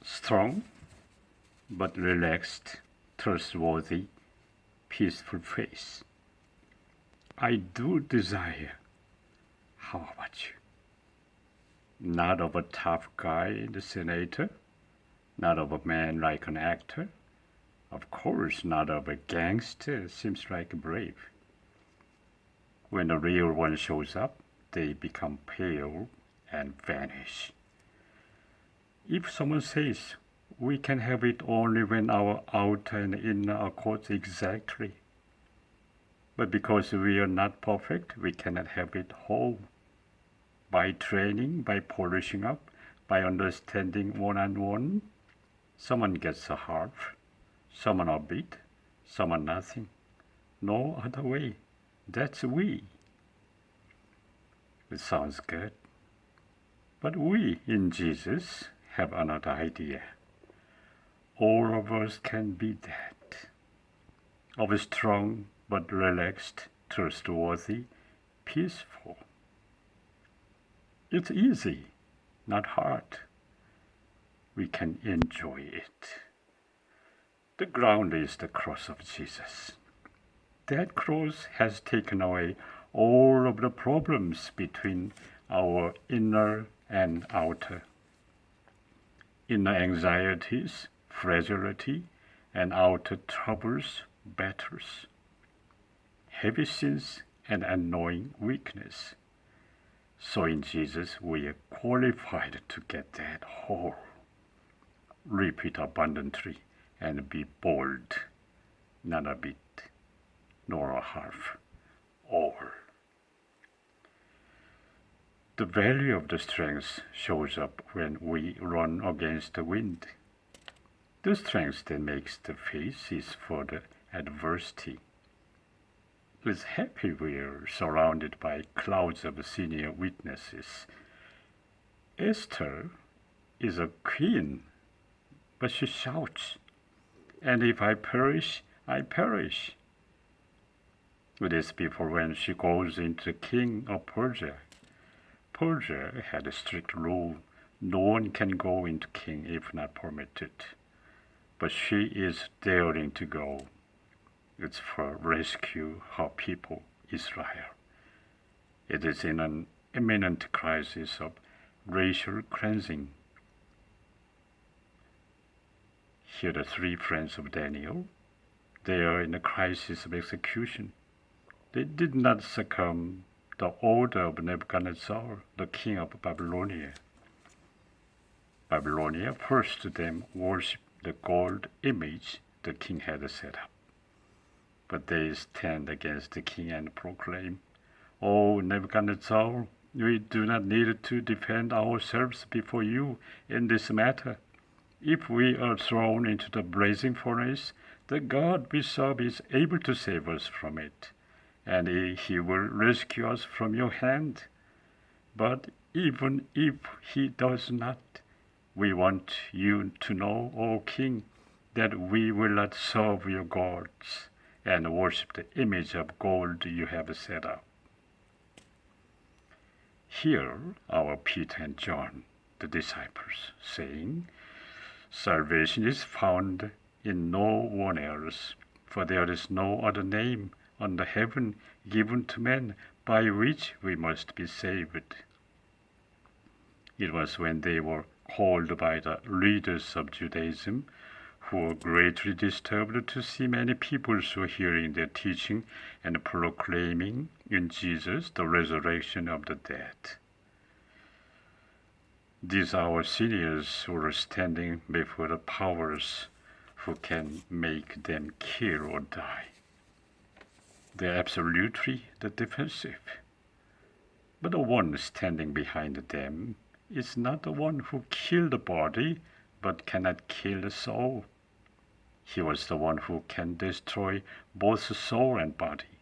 Strong, but relaxed, trustworthy, peaceful face. I do desire. How about you? Not of a tough guy, the senator, not of a man like an actor, of course not of a gangster, seems like brave. When the real one shows up, they become pale and vanish. If someone says, we can have it only when our outer and inner accord exactly, but because we are not perfect, we cannot have it whole. By training, by polishing up, by understanding one-on-one, someone gets a half, someone a bit, someone nothing. No other way. That's we. It sounds good. But we, in Jesus, have another idea. All of us can be that. Of strong but relaxed, trustworthy, peaceful. It's easy, not hard. We can enjoy it. The ground is the cross of Jesus. That cross has taken away all of the problems between our inner and outer. Inner anxieties, fragility, and outer troubles, battles, heavy sins, and annoying weakness. So in Jesus we are qualified to get that whole. Reap it abundantly and be bold, not a bit, nor a half, all. The value of the strength shows up when we run against the wind. The strength that makes the face is for the adversity. It's happy we're surrounded by clouds of senior witnesses. Esther is a queen, but she shouts, and if I perish, I perish. It is before when she goes into the king of Persia. Persia had a strict rule. No one can go into king if not permitted. But she is daring to go. It's for rescue her people, Israel. It is in an imminent crisis of racial cleansing. Here are the three friends of Daniel. They are in a crisis of execution. They did not succumb to the order of Nebuchadnezzar, the king of Babylonia. Babylonia forced them worship the gold image the king had set up. But they stand against the king and proclaim, "O Nebuchadnezzar, we do not need to defend ourselves before you in this matter. If we are thrown into the blazing furnace, the God we serve is able to save us from it, and he will rescue us from your hand. But even if he does not, we want you to know, O king, that we will not serve your gods and worship the image of gold you have set up. Here are Peter and John, the disciples, saying, "Salvation is found in no one else, for there is no other name under heaven given to men by which we must be saved." It was when they were called by the leaders of Judaism, who were greatly disturbed to see many people so hearing their teaching and proclaiming in Jesus the resurrection of the dead. These are our seniors who are standing before the powers who can make them kill or die. They are absolutely the defensive. But the one standing behind them is not the one who killed the body, but cannot kill the soul. He was the one who can destroy both soul and body.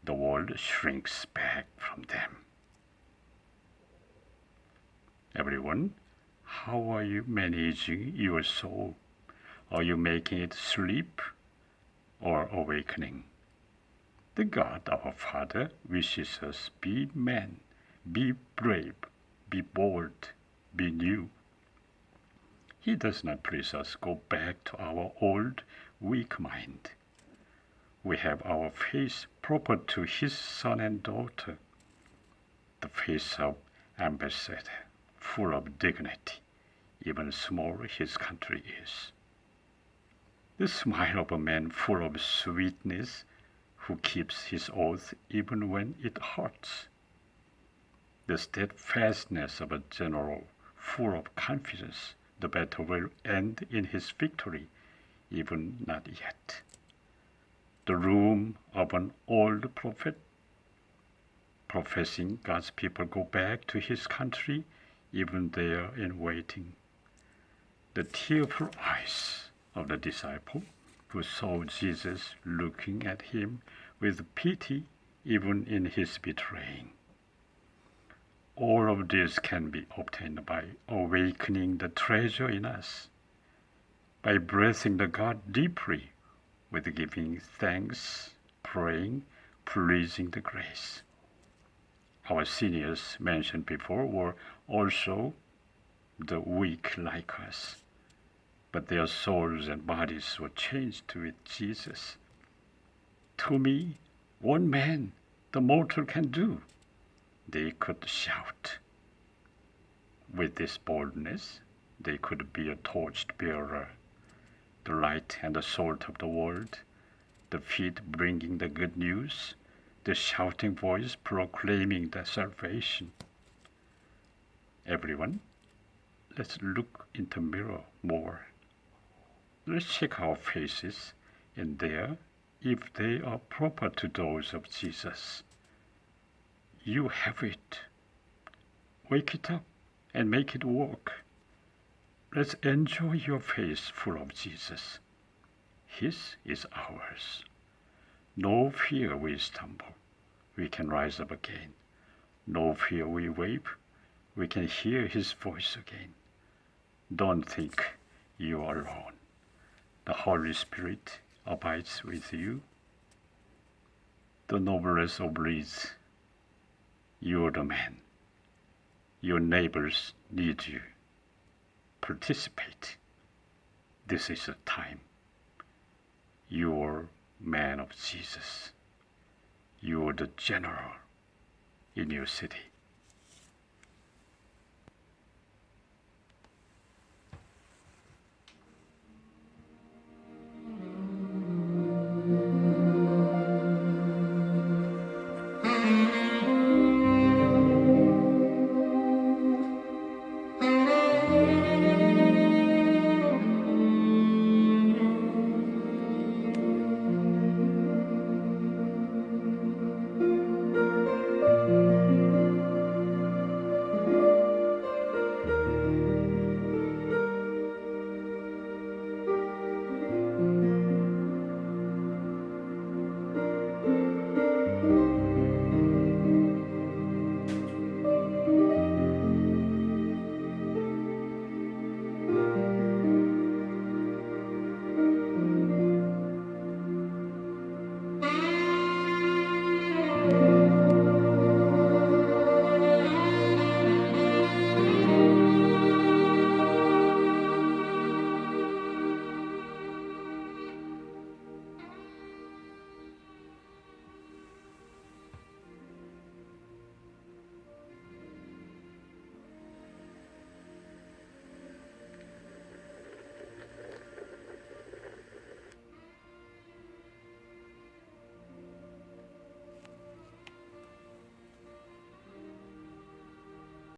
The world shrinks back from them. Everyone, how are you managing your soul? Are you making it sleep or awakening? The God, our Father, wishes us be men, be brave, be bold, be new. He does not please us go back to our old, weak mind. We have our face proper to His son and daughter, the face of ambassador, full of dignity, even small His country is. The smile of a man full of sweetness, who keeps his oath even when it hurts. The steadfastness of a general full of confidence the battle will end in his victory, even not yet. The room of an old prophet, professing God's people go back to his country, even there in waiting. The tearful eyes of the disciple who saw Jesus looking at him with pity even in his betraying. All of this can be obtained by awakening the treasure in us, by breathing the God deeply with giving thanks, praying, pleasing the grace. Our seniors mentioned before were also the weak like us, but their souls and bodies were changed with Jesus. To me, one man the mortal can do, they could shout. With this boldness, they could be a torch bearer, the light and the salt of the world, the feet bringing the good news, the shouting voice proclaiming the salvation. Everyone, let's look in the mirror more. Let's check our faces in there if they are proper to those of Jesus. You have it. Wake it up and make it work. Let's enjoy your face full of Jesus. His is ours. No fear we stumble. We can rise up again. No fear we wave. We can hear His voice again. Don't think you are alone. The Holy Spirit abides with you. The noblest of breeds. You're the man. Your neighbors need you. Participate. This is the time. You're man of Jesus. You're the general in your city.